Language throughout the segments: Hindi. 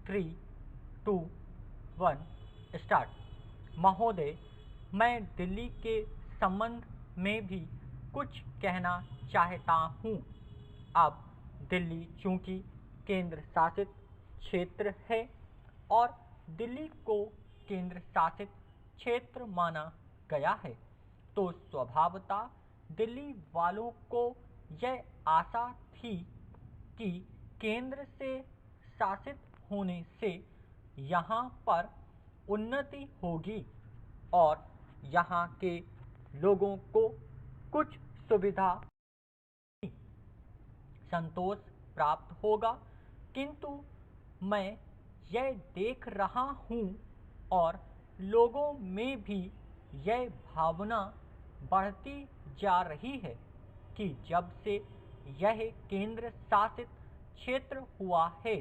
3, 2, 1 स्टार्ट। महोदय, मैं दिल्ली के संबंध में भी कुछ कहना चाहता हूँ। अब दिल्ली चूँकि केंद्र शासित क्षेत्र है और दिल्ली को केंद्र शासित क्षेत्र माना गया है, तो स्वभावतः दिल्ली वालों को यह आशा थी कि केंद्र से शासित होने से यहाँ पर उन्नति होगी और यहाँ के लोगों को कुछ सुविधा संतोष प्राप्त होगा। किंतु मैं यह देख रहा हूँ और लोगों में भी यह भावना बढ़ती जा रही है कि जब से यह केंद्र शासित क्षेत्र हुआ है,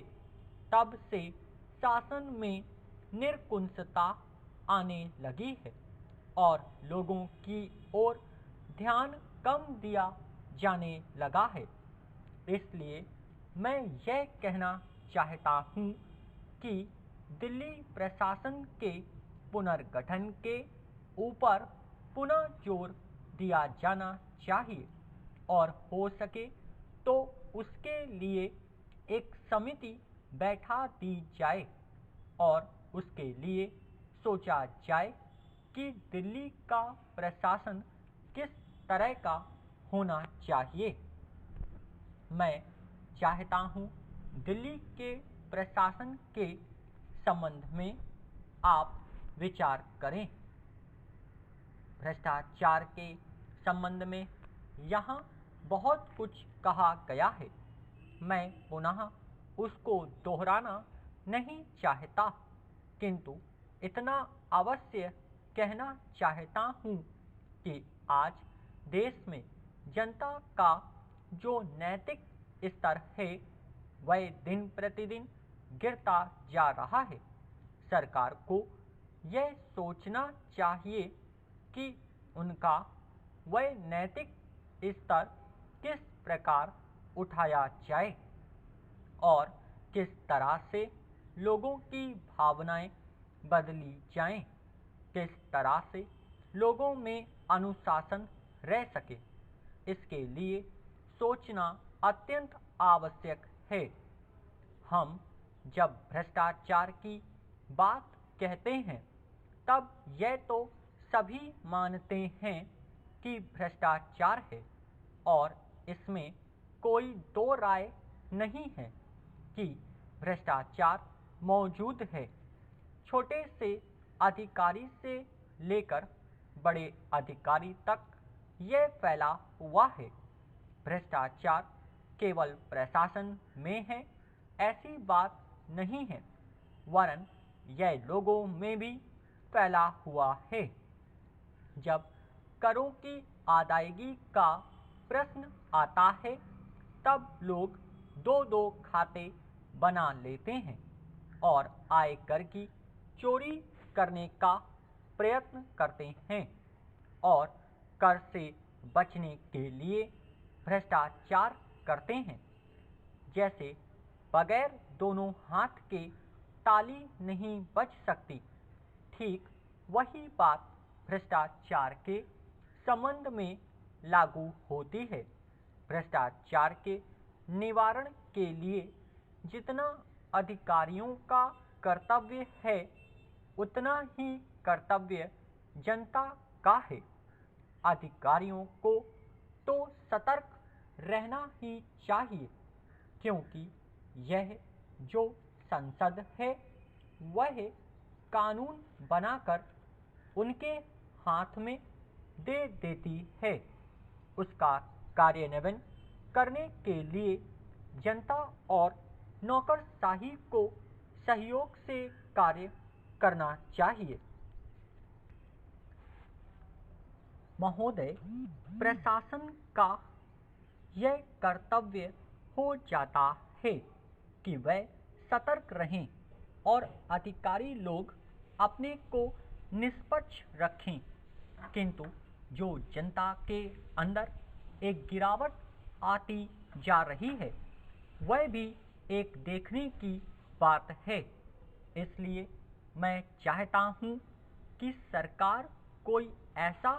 तब से शासन में निरंकुशता आने लगी है और लोगों की ओर ध्यान कम दिया जाने लगा है। इसलिए मैं यह कहना चाहता हूँ कि दिल्ली प्रशासन के पुनर्गठन के ऊपर पुनः जोर दिया जाना चाहिए और हो सके तो उसके लिए एक समिति बैठा दी जाए और उसके लिए सोचा जाए कि दिल्ली का प्रशासन किस तरह का होना चाहिए। मैं चाहता हूँ दिल्ली के प्रशासन के संबंध में आप विचार करें। भ्रष्टाचार के संबंध में यहाँ बहुत कुछ कहा गया है, मैं पुनः उसको दोहराना नहीं चाहता, किंतु इतना अवश्य कहना चाहता हूँ कि आज देश में जनता का जो नैतिक स्तर है वह दिन प्रतिदिन गिरता जा रहा है। सरकार को यह सोचना चाहिए कि उनका वह नैतिक स्तर किस प्रकार उठाया जाए और किस तरह से लोगों की भावनाएं बदली जाएं, किस तरह से लोगों में अनुशासन रह सके, इसके लिए सोचना अत्यंत आवश्यक है। हम जब भ्रष्टाचार की बात कहते हैं तब यह तो सभी मानते हैं कि भ्रष्टाचार है और इसमें कोई दो राय नहीं है कि भ्रष्टाचार मौजूद है। छोटे से अधिकारी से लेकर बड़े अधिकारी तक यह फैला हुआ है। भ्रष्टाचार केवल प्रशासन में है ऐसी बात नहीं है, वरन यह लोगों में भी फैला हुआ है। जब करों की अदायगी का प्रश्न आता है तब लोग दो दो खाते बना लेते हैं और आयकर की चोरी करने का प्रयत्न करते हैं और कर से बचने के लिए भ्रष्टाचार करते हैं। जैसे बगैर दोनों हाथ के ताली नहीं बज सकती, ठीक वही बात भ्रष्टाचार के संबंध में लागू होती है। भ्रष्टाचार के निवारण के लिए जितना अधिकारियों का कर्तव्य है, उतना ही कर्तव्य जनता का है। अधिकारियों को तो सतर्क रहना ही चाहिए, क्योंकि यह जो संसद है वह कानून बनाकर उनके हाथ में दे देती है। उसका कार्यान्वयन करने के लिए जनता और नौकरशाही को सहयोग से कार्य करना चाहिए। महोदय, प्रशासन का यह कर्तव्य हो जाता है कि वह सतर्क रहें और अधिकारी लोग अपने को निष्पक्ष रखें, किंतु जो जनता के अंदर एक गिरावट आती जा रही है वह भी एक देखने की बात है। इसलिए मैं चाहता हूँ कि सरकार कोई ऐसा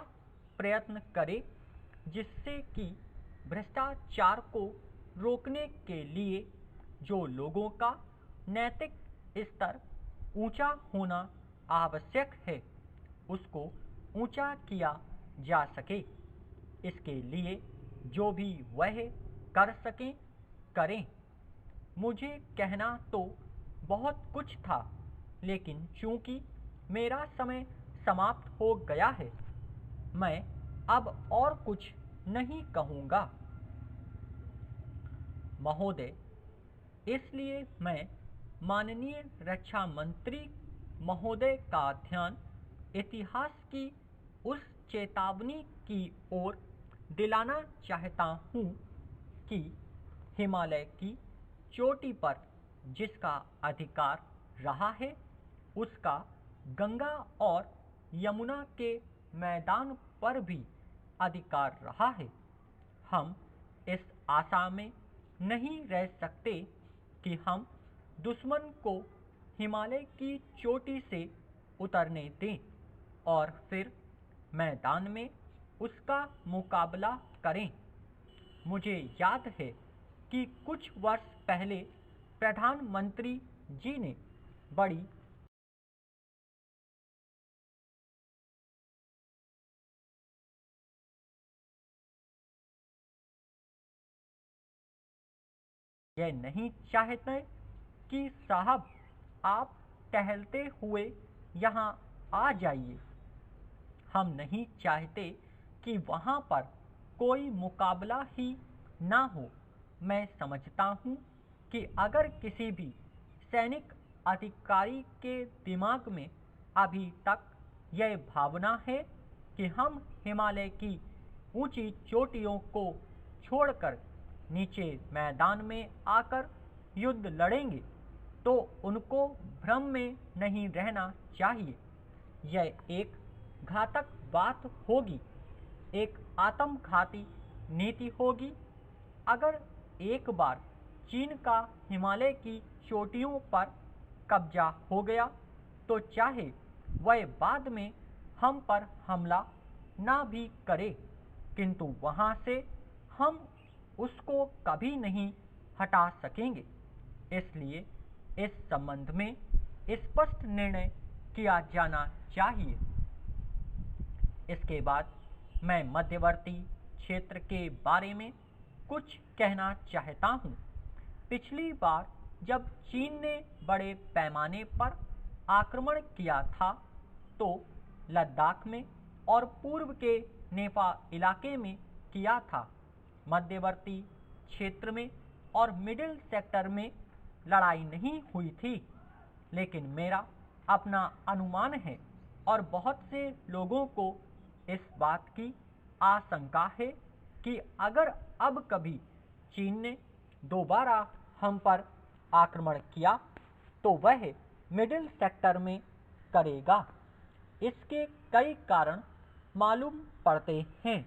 प्रयत्न करे जिससे कि भ्रष्टाचार को रोकने के लिए जो लोगों का नैतिक स्तर ऊंचा होना आवश्यक है उसको ऊंचा किया जा सके। इसके लिए जो भी वह कर सकें करें। मुझे कहना तो बहुत कुछ था, लेकिन चूंकि मेरा समय समाप्त हो गया है, मैं अब और कुछ नहीं कहूँगा। महोदय, इसलिए मैं माननीय रक्षा मंत्री महोदय का ध्यान इतिहास की उस चेतावनी की ओर दिलाना चाहता हूँ कि हिमालय की चोटी पर जिसका अधिकार रहा है उसका गंगा और यमुना के मैदान पर भी अधिकार रहा है। हम इस आशा में नहीं रह सकते कि हम दुश्मन को हिमालय की चोटी से उतरने दें और फिर मैदान में उसका मुकाबला करें। मुझे याद है कि कुछ वर्ष पहले प्रधानमंत्री जी ने बड़ी यह नहीं चाहते कि साहब आप टहलते हुए यहाँ आ जाइए। हम नहीं चाहते कि वहाँ पर कोई मुकाबला ही ना हो। मैं समझता हूँ कि अगर किसी भी सैनिक अधिकारी के दिमाग में अभी तक यह भावना है कि हम हिमालय की ऊंची चोटियों को छोड़कर नीचे मैदान में आकर युद्ध लड़ेंगे, तो उनको भ्रम में नहीं रहना चाहिए। यह एक घातक बात होगी, एक आत्मघाती नीति होगी। अगर एक बार चीन का हिमालय की चोटियों पर कब्जा हो गया तो चाहे वह बाद में हम पर हमला ना भी करे, किंतु वहाँ से हम उसको कभी नहीं हटा सकेंगे। इसलिए इस संबंध में स्पष्ट निर्णय किया जाना चाहिए। इसके बाद मैं मध्यवर्ती क्षेत्र के बारे में कुछ कहना चाहता हूँ। पिछली बार जब चीन ने बड़े पैमाने पर आक्रमण किया था तो लद्दाख में और पूर्व के नेपा इलाके में किया था। मध्यवर्ती क्षेत्र में और मिडिल सेक्टर में लड़ाई नहीं हुई थी, लेकिन मेरा अपना अनुमान है और बहुत से लोगों को इस बात की आशंका है कि अगर अब कभी चीन ने दोबारा हम पर आक्रमण किया तो वह मिडिल सेक्टर में करेगा। इसके कई कारण मालूम पड़ते हैं।